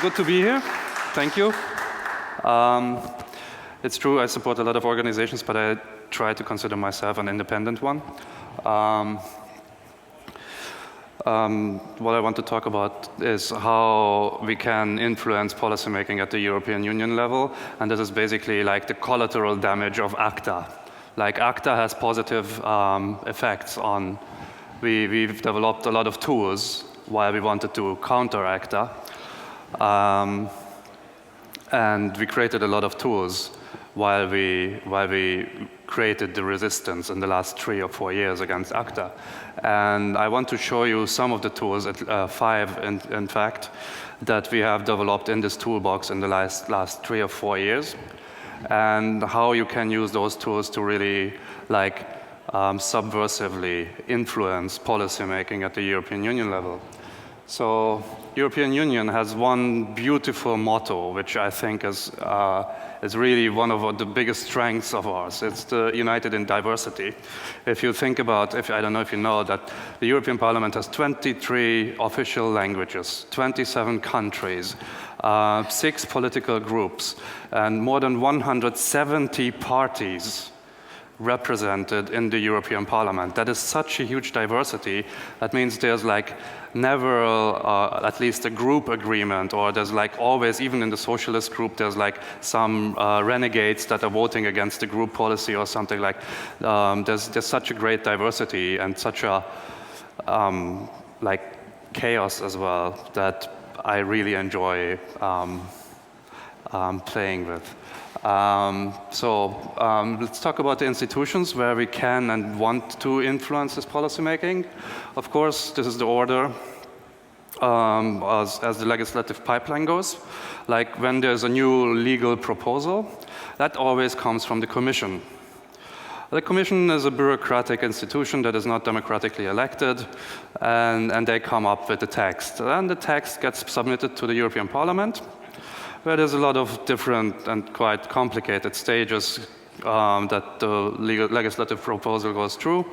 good to be here. Thank you. It's true, I support a lot of organizations, but I try to consider myself an independent one. What I want to talk about is how we can influence policymaking at the European Union level, and this is basically like the collateral damage of ACTA. Like ACTA has positive effects on, we've developed a lot of tools while we wanted to counter ACTA, and we created a lot of tools while we created the resistance in the last 3 or 4 years against ACTA. And I want to show you some of the tools, 5 in fact, that we have developed in this toolbox in the last 3 or 4 years, and how you can use those tools to really subversively influence policymaking at the European Union level. So European Union has one beautiful motto, which I think is really one of the biggest strengths of ours. It's the united in diversity. If you think about, I don't know if you know that the European Parliament has 23 official languages, 27 countries, 6 political groups, and more than 170 parties represented in the European Parliament. That is such a huge diversity. That means there's never at least a group agreement, or there's always, even in the socialist group, there's some renegades that are voting against the group policy or something there's such a great diversity and such a chaos as well that I really enjoy playing with. Let's talk about the institutions where we can and want to influence this policymaking. Of course, this is the order as the legislative pipeline goes. When there's a new legal proposal, that always comes from the Commission. The Commission is a bureaucratic institution that is not democratically elected, and they come up with the text. And the text gets submitted to the European Parliament, where there's a lot of different and quite complicated stages that the legislative proposal goes through.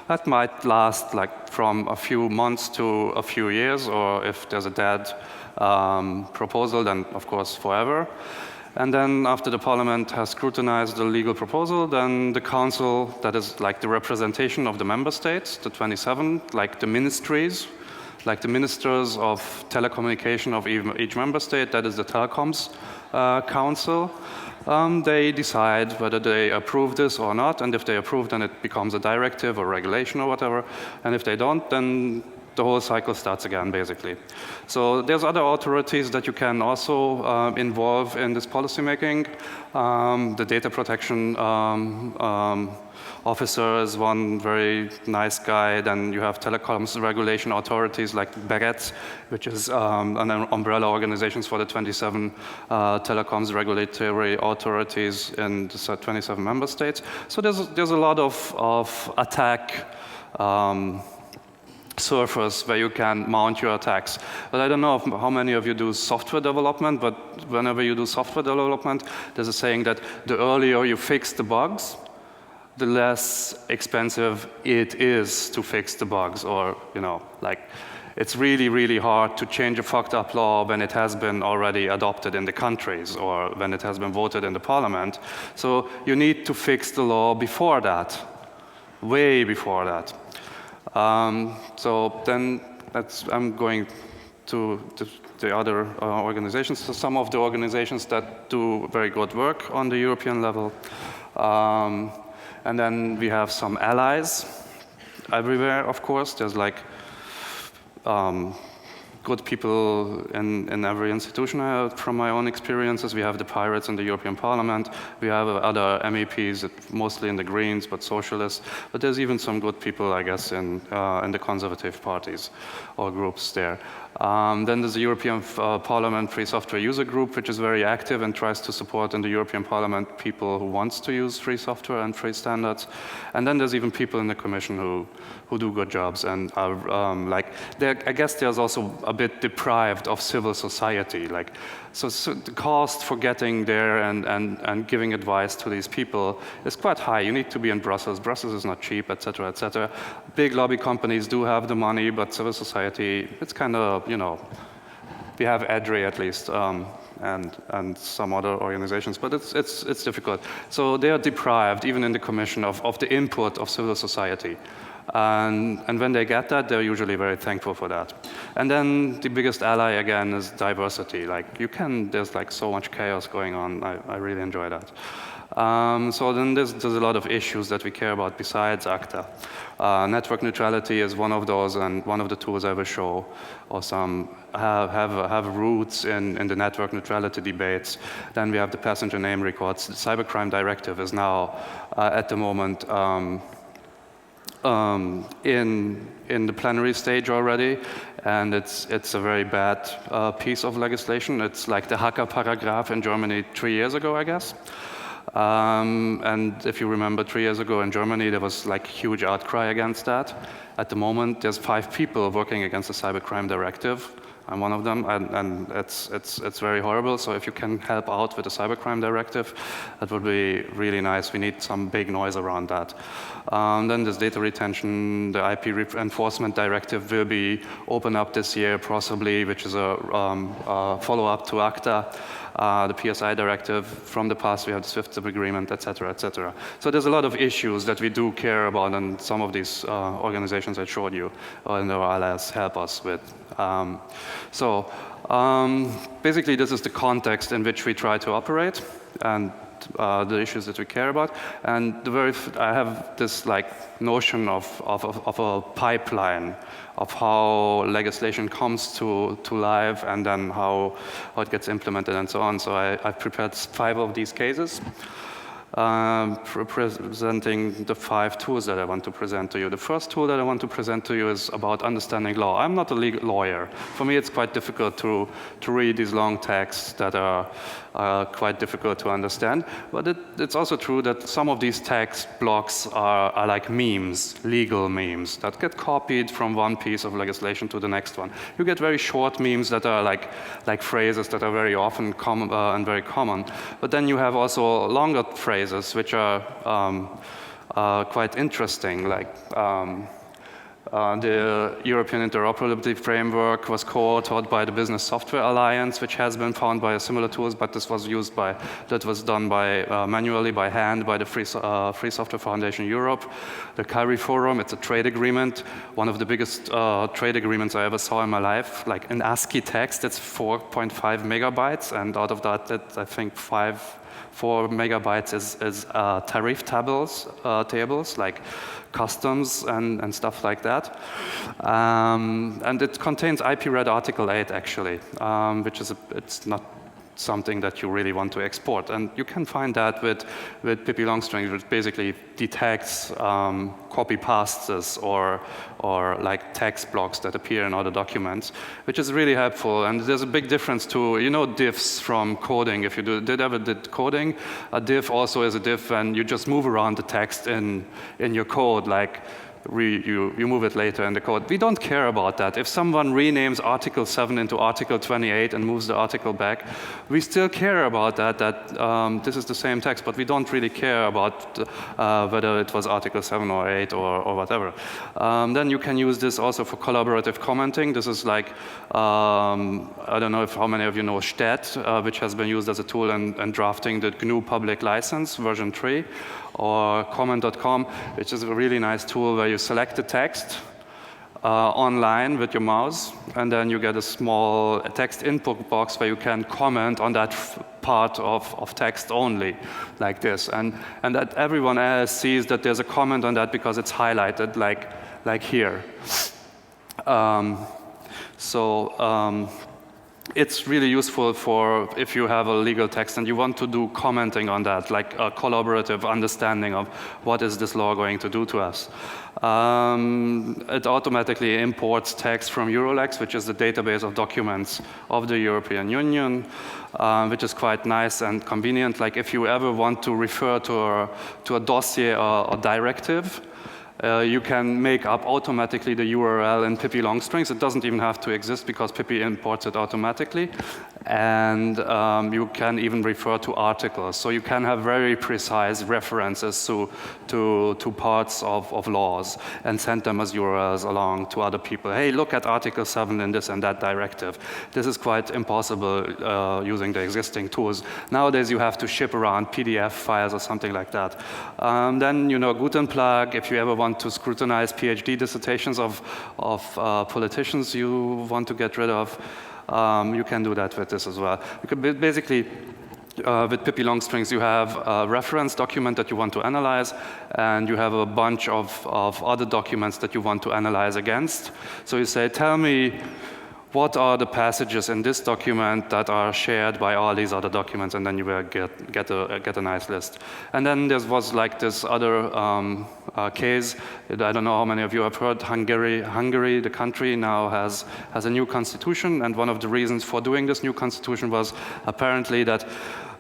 That might last from a few months to a few years, or if there's a dead proposal, then of course forever. And then after the Parliament has scrutinized the legal proposal, then the Council, that is the representation of the member states, the 27, the ministries, the ministers of telecommunication of each member state, that is the Telecoms Council, they decide whether they approve this or not, and if they approve, then it becomes a directive or regulation or whatever, and if they don't, then the whole cycle starts again, basically. So there's other authorities that you can also involve in this policymaking. The data protection officer is one very nice guy. Then you have telecoms regulation authorities like BERET, which is an umbrella organization for the 27 telecoms regulatory authorities in the 27 member states. So there's a lot of attack surface where you can mount your attacks. But I don't know how many of you do software development, but whenever you do software development, there's a saying that the earlier you fix the bugs, the less expensive it is to fix the bugs, or, it's really, really hard to change a fucked up law when it has been already adopted in the countries or when it has been voted in the parliament. So you need to fix the law before that, way before that. So then I'm going to the other organizations. So some of the organizations that do very good work on the European level. And then we have some allies everywhere, of course. There's good people in every institution. From my own experiences, we have the Pirates in the European Parliament. We have other MEPs, mostly in the Greens, but socialists. But there's even some good people, I guess, in the conservative parties or groups there. Then there's the European Parliament Free Software User Group, which is very active and tries to support in the European Parliament people who wants to use free software and free standards. And then there's even people in the Commission who do good jobs and are I guess there's also a bit deprived of civil society. So the cost for getting there and giving advice to these people is quite high. You need to be in Brussels. Brussels is not cheap, et cetera, et cetera. Big lobby companies do have the money, but civil society, it's kind of, We have EDRI at least, and some other organizations, but it's difficult. So they are deprived, even in the Commission, of the input of civil society. And when they get that, they're usually very thankful for that. And then the biggest ally, again, is diversity. Like, there's like so much chaos going on. I really enjoy that. So then there's a lot of issues that we care about besides ACTA. Network neutrality is one of those, and one of the tools I will show, or some have roots in the network neutrality debates. Then we have the passenger name records. The Cybercrime Directive is now, at the moment, in the plenary stage already, and it's a very bad piece of legislation. It's like the hacker paragraph in Germany 3 years ago, I guess. And if you remember, 3 years ago in Germany, there was like huge outcry against that. At the moment, there's 5 people working against the Cybercrime Directive. I'm one of them, and it's very horrible. So if you can help out with the Cybercrime Directive, that would be really nice. We need some big noise around that. Then there's data retention. The IP Enforcement Directive will be open up this year, possibly, which is a follow-up to ACTA. The PSI directive, from the past we have the SWIFT agreement, et cetera, et cetera. So there's a lot of issues that we do care about, and some of these organizations I showed you and their allies help us with. Basically this is the context in which we try to operate, and the issues that we care about. And I have this like notion of a pipeline of how legislation comes to life, and then how it gets implemented and so on. So I've prepared 5 of these cases, presenting the 5 tools that I want to present to you. The first tool that I want to present to you is about understanding law. I'm not a legal lawyer. For me, it's quite difficult to read these long texts that are quite difficult to understand. But it's also true that some of these text blocks are like memes, legal memes, that get copied from one piece of legislation to the next one. You get very short memes that are like phrases that are very often common and very common. But then you have also longer phrases which are quite interesting, like the European Interoperability Framework was co-authored by the Business Software Alliance, which has been found by similar tools, but this was done manually by hand by the Free Software Foundation Europe. The CARI Forum, it's a trade agreement, one of the biggest trade agreements I ever saw in my life. Like in ASCII text, it's 4.5 megabytes, and out of that, I think 4 megabytes is tariff tables, like customs and stuff like that. And it contains IP-read Article 8, actually, which is it's not something that you really want to export. And you can find that with Pippi Longstring, which basically detects copy-pastes or like text blocks that appear in other documents, which is really helpful. And there's a big difference to, diffs from coding. If you did coding, a diff also is a diff, and you just move around the text in your code, like you move it later in the code. We don't care about that. If someone renames Article 7 into Article 28 and moves the article back, we still care about that this is the same text, but we don't really care about whether it was Article 7 or 8 or whatever. Then you can use this also for collaborative commenting. This is like, I don't know how many of you know STED, which has been used as a tool in drafting the GNU public license, version 3. Or comment.com, which is a really nice tool where you select the text online with your mouse, and then you get a small text input box where you can comment on that part of text only, like this. And that everyone else sees that there's a comment on that because it's highlighted, like here. It's really useful for if you have a legal text and you want to do commenting on that, like a collaborative understanding of what is this law going to do to us. It automatically imports text from Eurolex, which is the database of documents of the European Union, which is quite nice and convenient. Like if you ever want to refer to a dossier or a directive, you can make up automatically the URL in Pippi Longstrings. It doesn't even have to exist because Pippi imports it automatically. And you can even refer to articles. So you can have very precise references to parts of laws and send them as URLs along to other people. Hey, look at Article 7 in this and that directive. This is quite impossible using the existing tools. Nowadays, you have to ship around PDF files or something like that. Then, Guten Plug, if you ever want to scrutinize PhD dissertations of politicians you want to get rid of, you can do that with this as well. Basically, with Pippi Longstrings, you have a reference document that you want to analyze, and you have a bunch of other documents that you want to analyze against. So you say, tell me, what are the passages in this document that are shared by all these other documents, and then you will get a nice list. And then there was like this other case, I don't know how many of you have heard, Hungary, the country, now has a new constitution, and one of the reasons for doing this new constitution was apparently that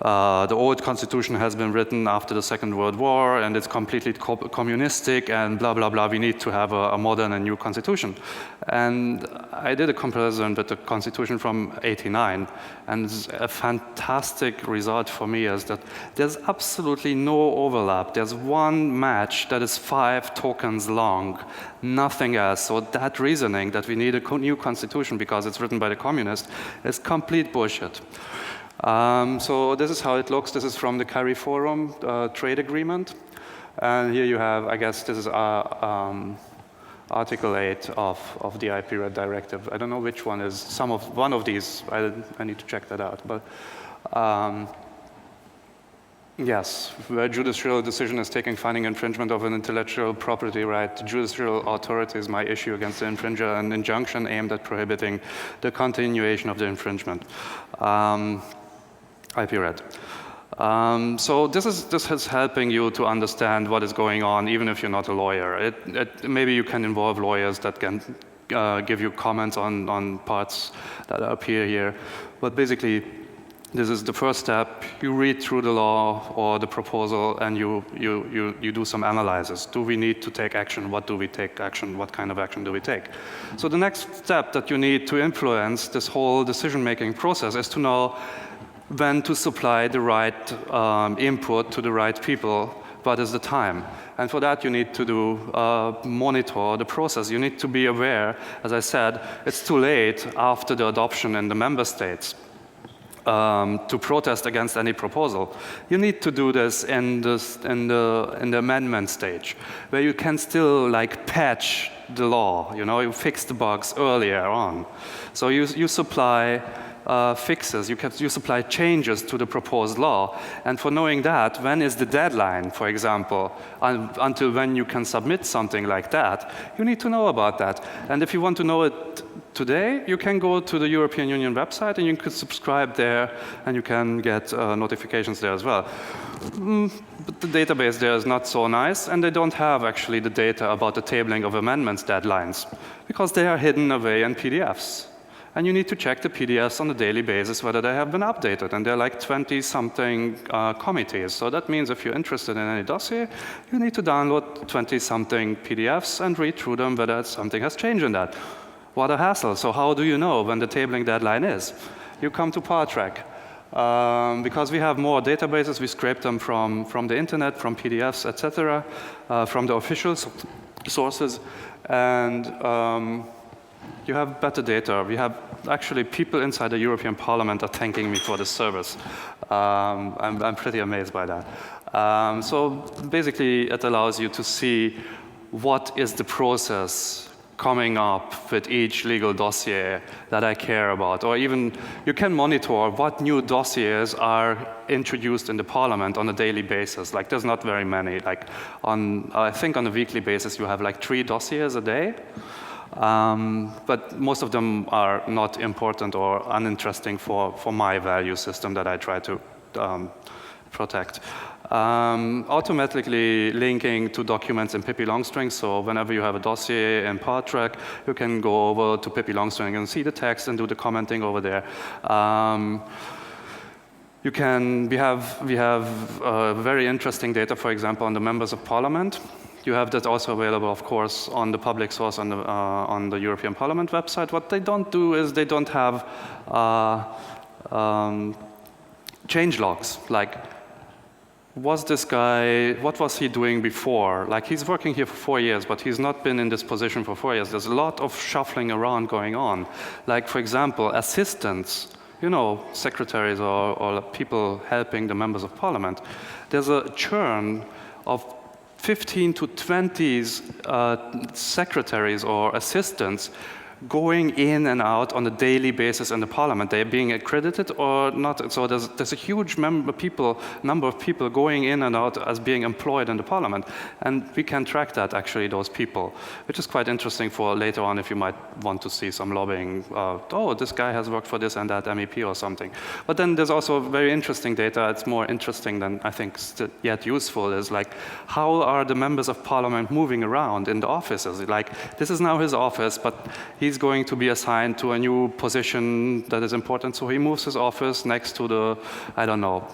the old constitution has been written after the Second World War, and it's completely communistic, and blah, blah, blah. We need to have a modern and new constitution. And I did a comparison with the constitution from '89, and a fantastic result for me is that there's absolutely no overlap. There's one match that is 5 tokens long, nothing else. So that reasoning that we need a new constitution because it's written by the communists is complete bullshit. So this is how it looks. This is from the CARIFORUM trade agreement. And here you have, I guess this is Article 8 of the IP-RED directive. I don't know which one is one of these. I need to check that out. But yes, where judicial decision is taking finding infringement of an intellectual property right, the judicial authorities might issue against the infringer an injunction aimed at prohibiting the continuation of the infringement. IP-RED. So this is helping you to understand what is going on, even if you're not a lawyer. Maybe you can involve lawyers that can give you comments on parts that appear here. But basically, this is the first step. You read through the law or the proposal, and you do some analysis. Do we need to take action? What do we take action? What kind of action do we take? So the next step that you need to influence this whole decision-making process is to know when to supply the right input to the right people, what is the time. And for that, you need to monitor the process. You need to be aware, as I said, it's too late after the adoption in the member states to protest against any proposal. You need to do this in the amendment stage, where you can still patch the law. You fix the bugs earlier on. So you supply fixes, you supply changes to the proposed law. And for knowing that, when is the deadline, for example, until when you can submit something like that, you need to know about that. And if you want to know it today, you can go to the European Union website and you can subscribe there and you can get notifications there as well. But the database there is not so nice, and they don't have actually the data about the tabling of amendments deadlines because they are hidden away in PDFs. And you need to check the PDFs on a daily basis whether they have been updated. And there are like 20-something committees. So that means if you're interested in any dossier, you need to download 20-something PDFs and read through them whether something has changed in that. What a hassle. So how do you know when the tabling deadline is? You come to ParTrack. Because we have more databases, we scrape them from the internet, from PDFs, etc., from the official sources. And you have better data. We have actually people inside the European Parliament are thanking me for this service. I'm pretty amazed by that. So basically, it allows you to see what is the process coming up with each legal dossier that I care about. Or even you can monitor what new dossiers are introduced in the Parliament on a daily basis. Like there's not very many. Like I think on a weekly basis, you have like 3 dossiers a day. But most of them are not important or uninteresting for my value system that I try to protect. Automatically linking to documents in Pippi Longstrings. So whenever you have a dossier in ParTrack, you can go over to Pippi Longstrings and see the text and do the commenting over there. We have very interesting data, for example, on the members of Parliament. You have that also available, of course, on the public source on the European Parliament website. What they don't do is they don't have change logs, like, was this guy, what was he doing before? Like, he's working here for 4 years, but he's not been in this position for 4 years. There's a lot of shuffling around going on. Like, for example, assistants, you know, secretaries or people helping the members of parliament. There's a churn of 15 to 20 secretaries or assistants going in and out on a daily basis in the parliament. They're being accredited or not. So there's a huge number of people going in and out as being employed in the parliament. And we can track that, actually, those people, which is quite interesting for later on if you might want to see some lobbying. Oh, this guy has worked for this and that MEP or something. But then there's also very interesting data. It's more interesting than I think yet useful, is like, how are the members of parliament moving around in the offices? Like, this is now his office, but he's going to be assigned to a new position that is important, so he moves his office next to the, I don't know,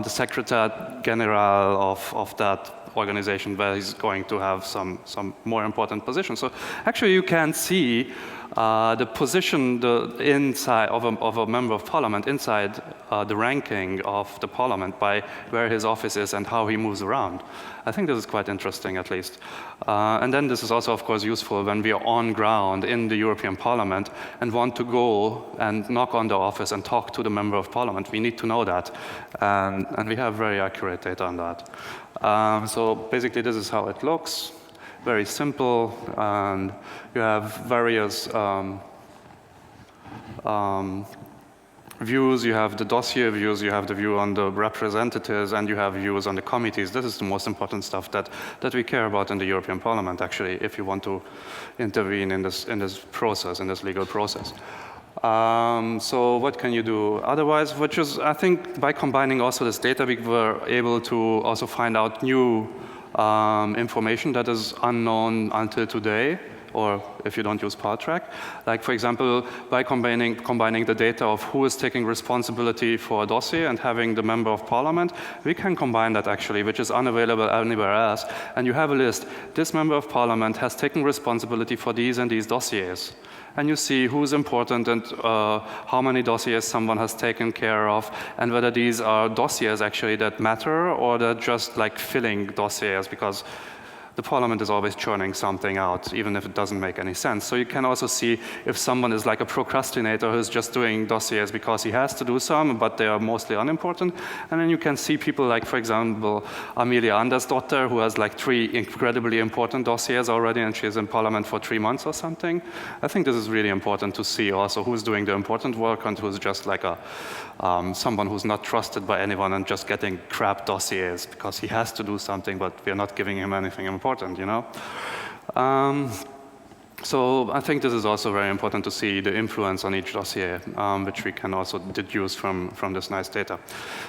the Secretary General of that organization where he's going to have some more important position. So actually you can see the position inside of a member of parliament inside the ranking of the parliament by where his office is and how he moves around. I think this is quite interesting, at least. And then this is also, of course, useful when we are on ground in the European Parliament and want to go and knock on the office and talk to the member of parliament. We need to know that, and we have very accurate data on that. So basically, this is how it looks. Very simple, and you have various views. You have the dossier views, you have the view on the representatives, and you have views on the committees. This is the most important stuff that we care about in the European Parliament, actually, if you want to intervene in this process, in this legal process. So what can you do otherwise? Which is, I think, by combining also this data, we were able to also find out new information that is unknown until today, or if you don't use ParTrack. Like, for example, by combining the data of who is taking responsibility for a dossier and having the member of parliament, we can combine that, actually, which is unavailable anywhere else. And you have a list. This member of parliament has taken responsibility for these and these dossiers. And you see who's important and how many dossiers someone has taken care of, and whether these are dossiers actually that matter or they're just like filling dossiers, because the parliament is always churning something out, even if it doesn't make any sense. So you can also see if someone is like a procrastinator who's just doing dossiers because he has to do some, but they are mostly unimportant. And then you can see people like, for example, Amelia Andersdotter, who has like 3 incredibly important dossiers already, and she's in parliament for 3 months or something. I think this is really important to see also who's doing the important work and who's just like someone who's not trusted by anyone and just getting crap dossiers because he has to do something, but we're not giving him anything important, you know? So I think this is also very important to see the influence on each dossier, which we can also deduce from this nice data.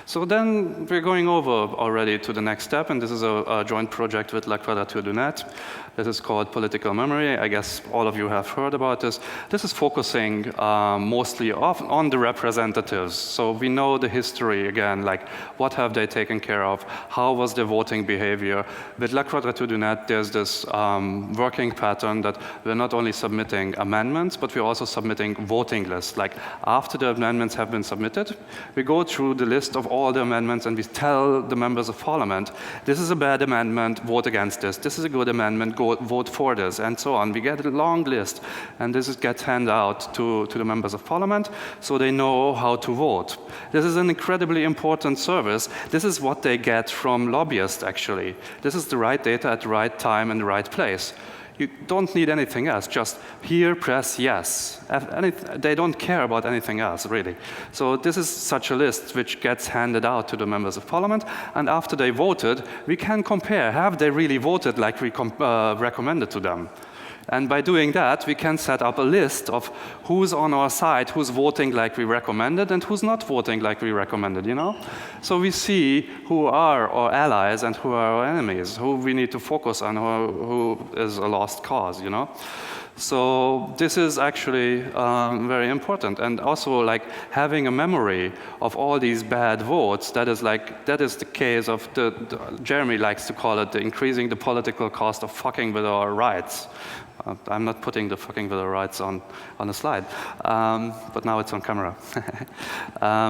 So then we're going over already to the next step, and this is a joint project with La Quadrature du Net. This is called Political Memory. I guess all of you have heard about this. This is focusing mostly on the representatives. So we know the history, again, like what have they taken care of, how was their voting behavior. With La Quadrature du Net, there's this working pattern that we're not only submitting amendments, but we're also submitting voting lists. Like, after the amendments have been submitted, we go through the list of all the amendments and we tell the members of parliament, this is a bad amendment, vote against this. This is a good amendment, vote for this, and so on. We get a long list, and this gets handed out to the members of parliament so they know how to vote. This is an incredibly important service. This is what they get from lobbyists, actually. This is the right data at the right time and the right place. You don't need anything else, just here, press yes. They don't care about anything else, really. So this is such a list which gets handed out to the members of parliament, and after they voted, we can compare, have they really voted like we recommended to them? And by doing that, we can set up a list of who's on our side, who's voting like we recommended, and who's not voting like we recommended, you know? So we see who are our allies and who are our enemies, who we need to focus on, who is a lost cause, you know? So this is actually very important. And also, like, having a memory of all these bad votes, that is the case of Jeremy likes to call it increasing the political cost of fucking with our rights. I'm not putting the fucking Bill of Rights on the slide, but now it's on camera.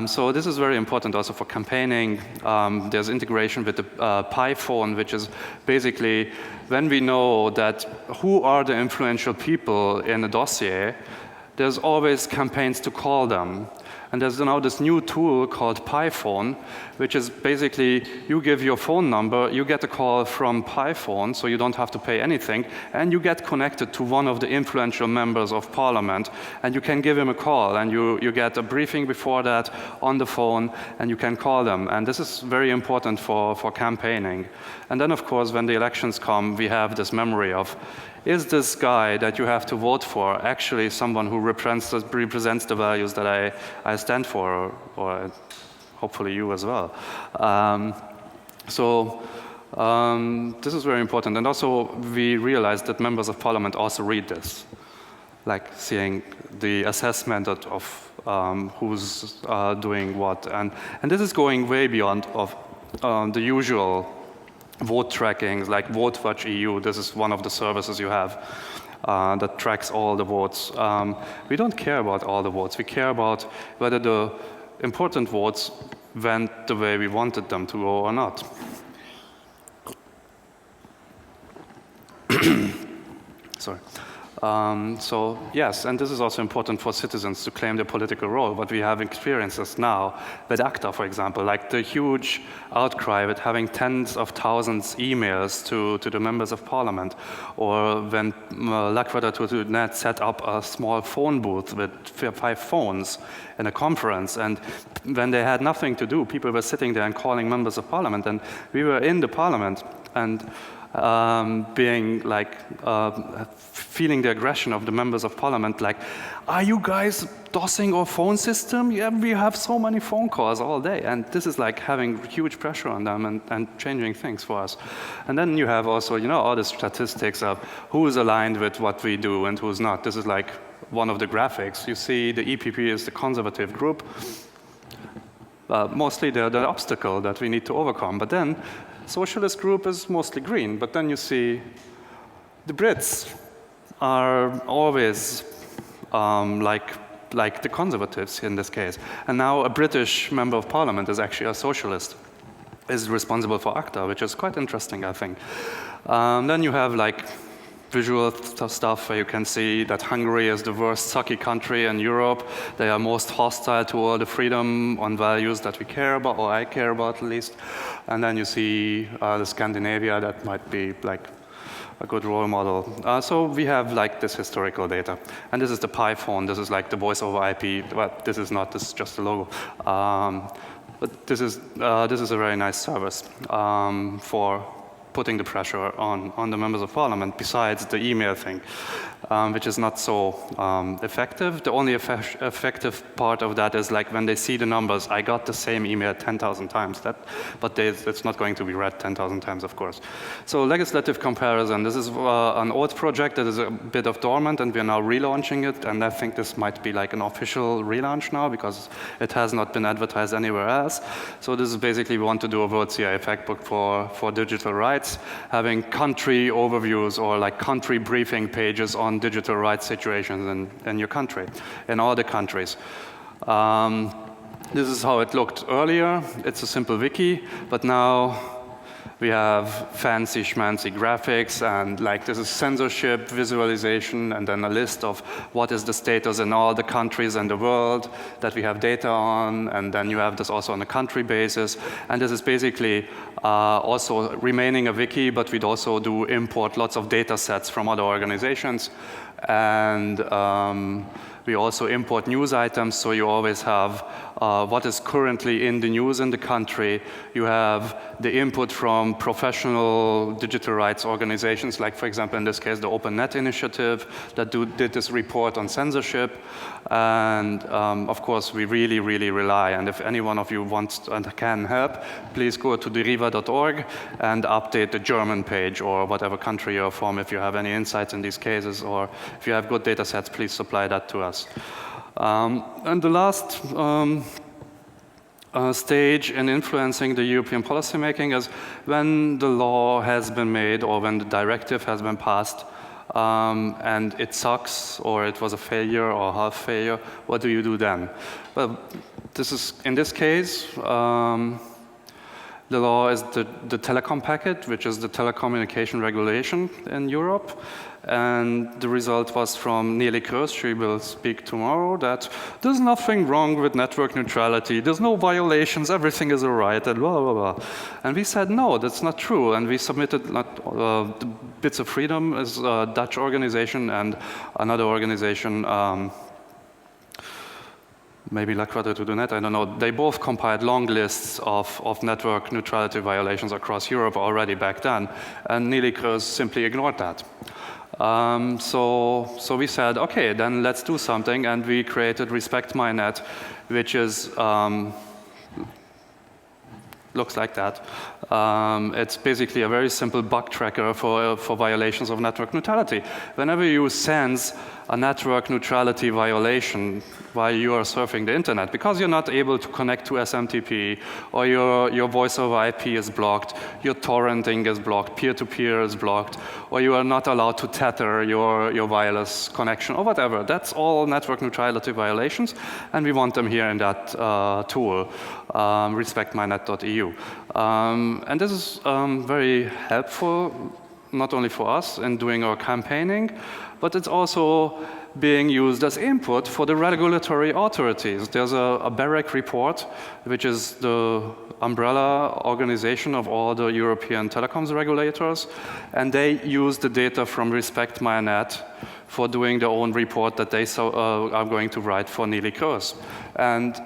So this is very important also for campaigning. There's integration with the PyPhone, which is basically when we know that who are the influential people in a dossier, there's always campaigns to call them. And there's now this new tool called PyPhone, which is basically you give your phone number, you get a call from PyPhone, so you don't have to pay anything, and you get connected to one of the influential members of parliament, and you can give him a call, and you get a briefing before that on the phone, and you can call them. And this is very important for campaigning. And then, of course, when the elections come, we have this memory of, is this guy that you have to vote for actually someone who represents the values that I stand for, or hopefully you as well. This is very important. And also, we realized that members of parliament also read this, like seeing the assessment of who's doing what. And this is going way beyond of the usual vote trackings, like VoteWatch EU. This is one of the services you have that tracks all the votes. We don't care about all the votes. We care about whether the important votes went the way we wanted them to go or not. Sorry. So yes, and this is also important for citizens to claim their political role. What we have experiences now with ACTA, for example, like the huge outcry with having tens of thousands emails to the members of parliament, or when Lakvada.net set up a small phone booth with 5 phones in a conference, and when they had nothing to do, people were sitting there and calling members of parliament, and we were in the parliament, and being like, feeling the aggression of the members of parliament, like, are you guys DOSing our phone system? Yeah, we have so many phone calls all day. And this is like having huge pressure on them and changing things for us. And then you have also, you know, all the statistics of who is aligned with what we do and who's not. This is like one of the graphics. You see the EPP is the conservative group. Mostly they're the obstacle that we need to overcome. But then socialist group is mostly green, but then you see the Brits are always like the conservatives in this case. And now a British member of parliament is actually a socialist, is responsible for ACTA, which is quite interesting, I think. Then you have like visual stuff where you can see that Hungary is the worst sucky country in Europe. They are most hostile to all the freedom on values that we care about, or I care about at least. And then you see the Scandinavia that might be like a good role model. So we have like this historical data. And this is the PyPhone. This is like the voice over IP. Well, this is not, this is just a logo. But this is a very nice service for putting the pressure on the members of parliament, besides the email thing, which is not so effective. The only effective part of that is like when they see the numbers, I got the same email 10,000 times, but it's not going to be read 10,000 times, of course. So legislative comparison, this is an old project that is a bit of dormant, and we're now relaunching it, and I think this might be like an official relaunch now, because it has not been advertised anywhere else. So this is basically, we want to do a World CIA fact book for digital rights, having country overviews or like country briefing pages on digital rights situations in your country, in all the countries. This is how it looked earlier. It's a simple wiki, but now we have fancy schmancy graphics, and like this is censorship, visualization, and then a list of what is the status in all the countries in the world that we have data on, and then you have this also on a country basis. And this is basically also remaining a wiki, but we'd also do import lots of data sets from other organizations. And we also import news items, so you always have what is currently in the news in the country. You have the input from professional digital rights organizations, like, for example, in this case, the OpenNet Initiative that did this report on censorship. And of course, we really, really rely. And if any one of you wants and can help, please go to deriva.org and update the German page or whatever country you're from if you have any insights in these cases, or if you have good data sets, please supply that to us. And the last stage in influencing the European policymaking is when the law has been made or when the directive has been passed and it sucks, or it was a failure or half failure, what do you do then? Well, in this case, the law is the telecom packet, which is the telecommunication regulation in Europe. And the result was from Neelie Kroes, she will speak tomorrow, that there's nothing wrong with network neutrality, there's no violations, everything is all right, and blah, blah, blah. And we said, no, that's not true. And we submitted Bits of Freedom is a Dutch organization, and another organization, maybe La Quadrature du Net, I don't know. They both compiled long lists of network neutrality violations across Europe already back then, and Neelie Kroes simply ignored that. So we said, okay, then let's do something, and we created respectmynet, which is looks like that. It's basically a very simple bug tracker for violations of network neutrality. Whenever you sense a network neutrality violation while you are surfing the internet, because you're not able to connect to SMTP, or your voice over IP is blocked, your torrenting is blocked, peer-to-peer is blocked, or you are not allowed to tether your wireless connection, or whatever. That's all network neutrality violations, and we want them here in that tool, respectmynet.eu. And this is very helpful, not only for us in doing our campaigning, but it's also being used as input for the regulatory authorities. There's a BEREC report, which is the umbrella organization of all the European telecoms regulators, and they use the data from respectmynet for doing their own report that they are going to write for Neelie Kroes. And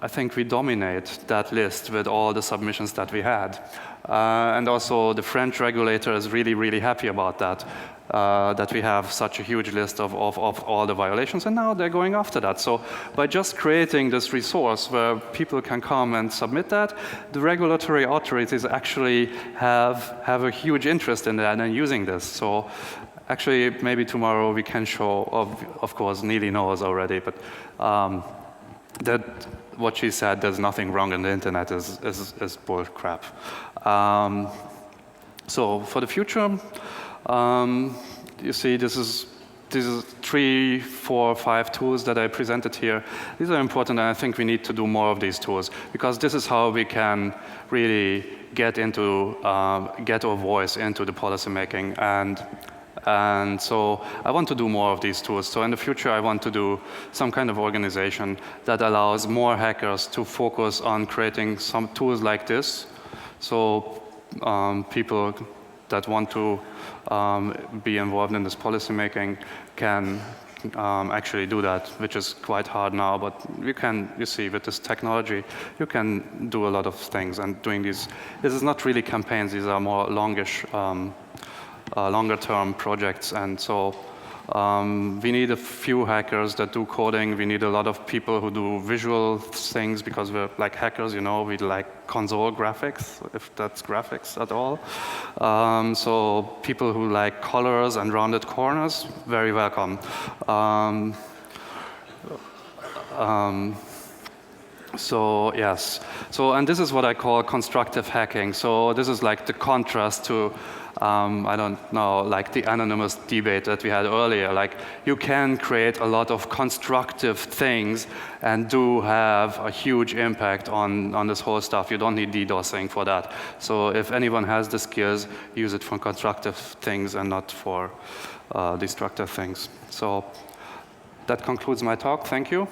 I think we dominate that list with all the submissions that we had. And also the French regulator is really, really happy about that, that we have such a huge list of all the violations, and now they're going after that. So by just creating this resource where people can come and submit that, the regulatory authorities actually have a huge interest in that and using this. So actually, maybe tomorrow we can show, of course, Neelie knows already, but that what she said, there's nothing wrong in the internet, is bull crap. So for the future, you see this is 3, 4, 5 tools that I presented here. These are important, and I think we need to do more of these tools, because this is how we can really get our voice into the policy making. And so I want to do more of these tools. So in the future, I want to do some kind of organization that allows more hackers to focus on creating some tools like this. So people that want to be involved in this policy making can actually do that, which is quite hard now. But you see, with this technology, you can do a lot of things. And doing this is not really campaigns. These are more longish, longer-term projects, and so we need a few hackers that do coding. We need a lot of people who do visual things, because we're like hackers, you know, we like console graphics, if that's graphics at all. So people who like colors and rounded corners, very welcome. So yes, and this is what I call constructive hacking. So this is like the contrast to I don't know, like the anonymous debate that we had earlier. Like, you can create a lot of constructive things and do have a huge impact on this whole stuff. You don't need DDoSing for that. So if anyone has the skills, use it for constructive things and not for destructive things. So that concludes my talk. Thank you.